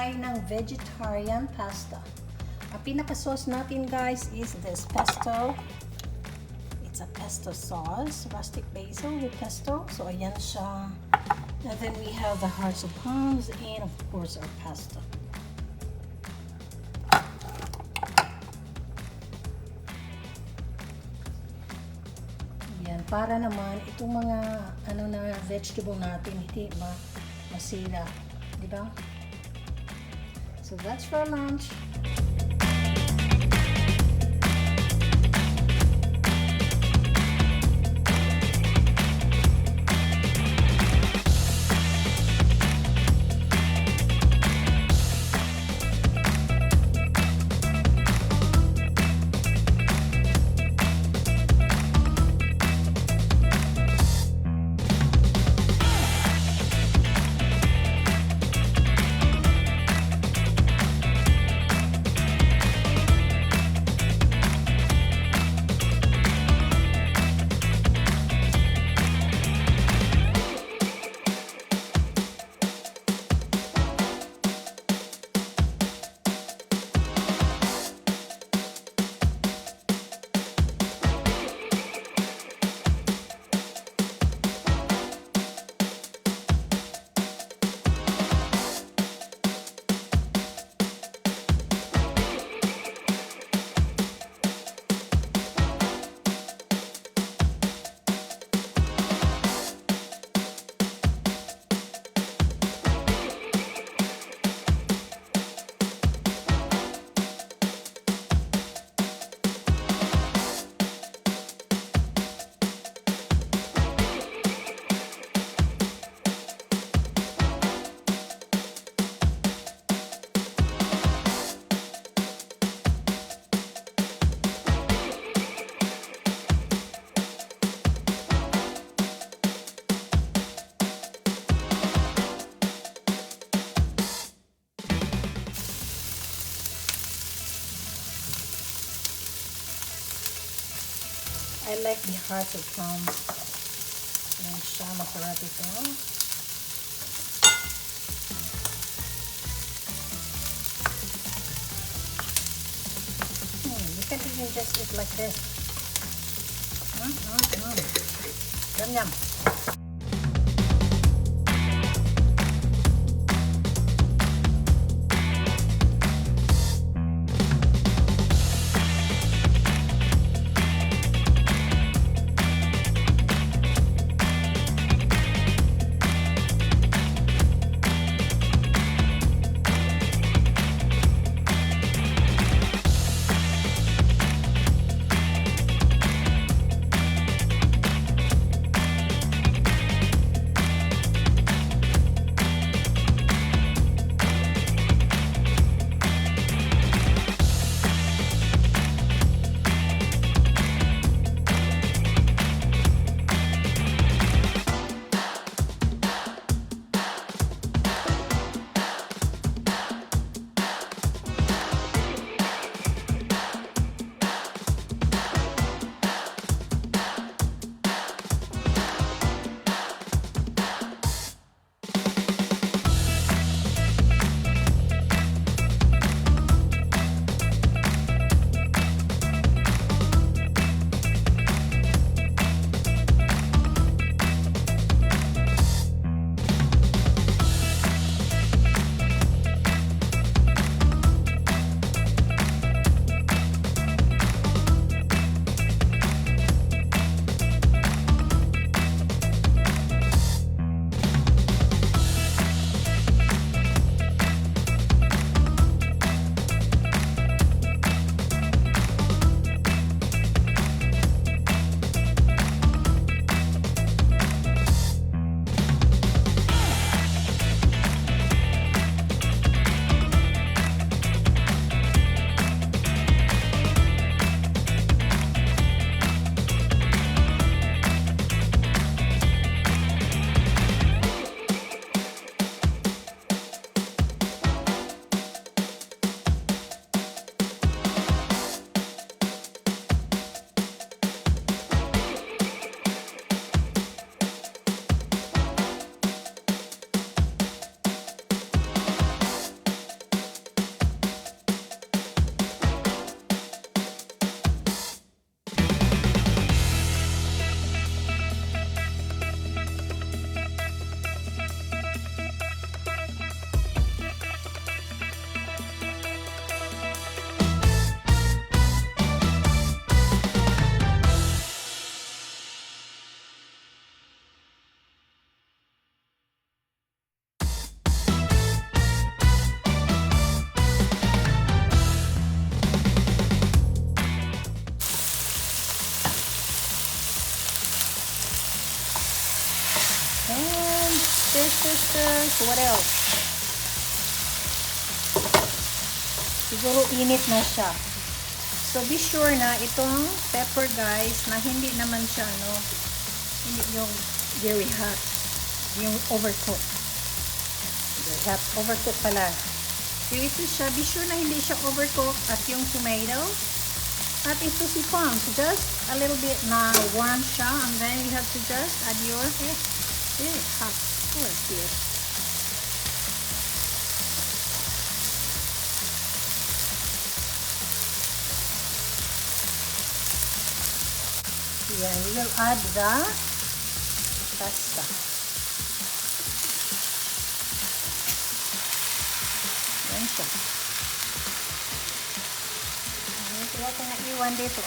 tayo ng vegetarian pasta. Ang pinaka-sauce natin guys is this pesto. It's a pesto sauce, rustic basil with pesto. So ayan siya. And then we have the hearts of palms and of course our pasta. Yan, para naman itong mga na vegetable natin hindi masira, di ba? So that's for lunch. I like the heart of palms. Ayan siya, masarap ito. You can even just eat like this. Yum yum. oysters. What else? Siguro init na siya. So be sure na itong pepper guys na hindi naman siya hindi yung very hot, yung overcooked. Very hot, overcooked pala. So ito siya, be sure na hindi siya overcooked at yung tomato. At ito si Pong, just a little bit na warm siya and then you have to just add your hot sauce here. Yeah, we will add the pasta. Yan siya. Wala ko na iwan dito.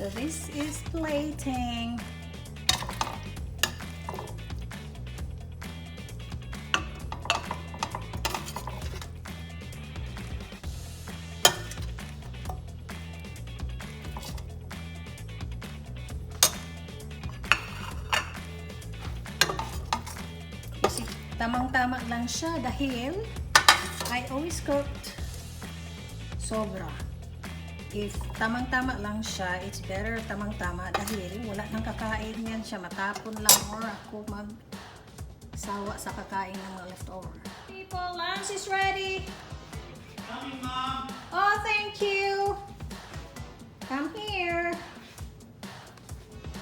So this is plating. Kasi tamang-tama lang siya dahil I always cooked sobra. If tamang-tama lang siya, it's better tamang-tama dahil wala nang kakain yan siya. Matapon lang or ako magsawa sa kakain ng mga leftover. People, lunch is ready. Coming, Mom. Oh, thank you. Come here.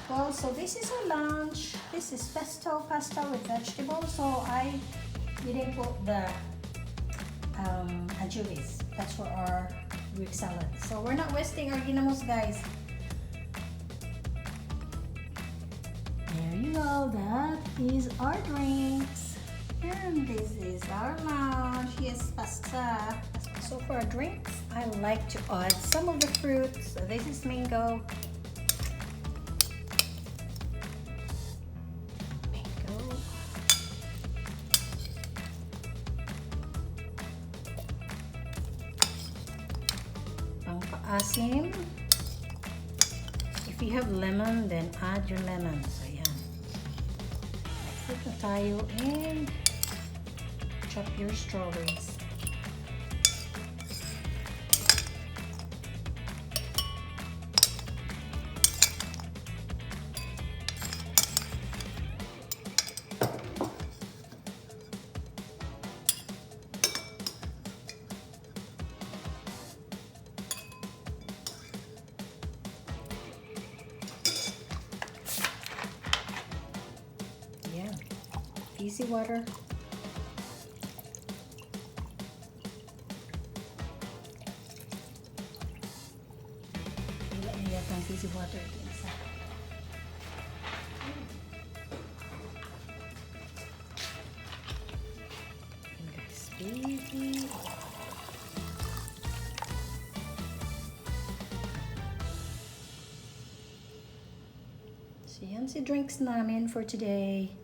Well, so this is our lunch. This is pesto pasta with vegetables. So I didn't put the anchovies. That's for our Greek salad. So we're not wasting our ginamos, guys. There you go. That is our drinks. And this is our lunch. Yes, pasta. So for our drinks, I like to add some of the fruits. So this is mango. Asim. If you have lemon, then add your lemon. So, yan. Put na tayo and chop your strawberries. fizzy water. Wala na yata ang fizzy water din sa. Guys, baby. So yan si drinks namin for today.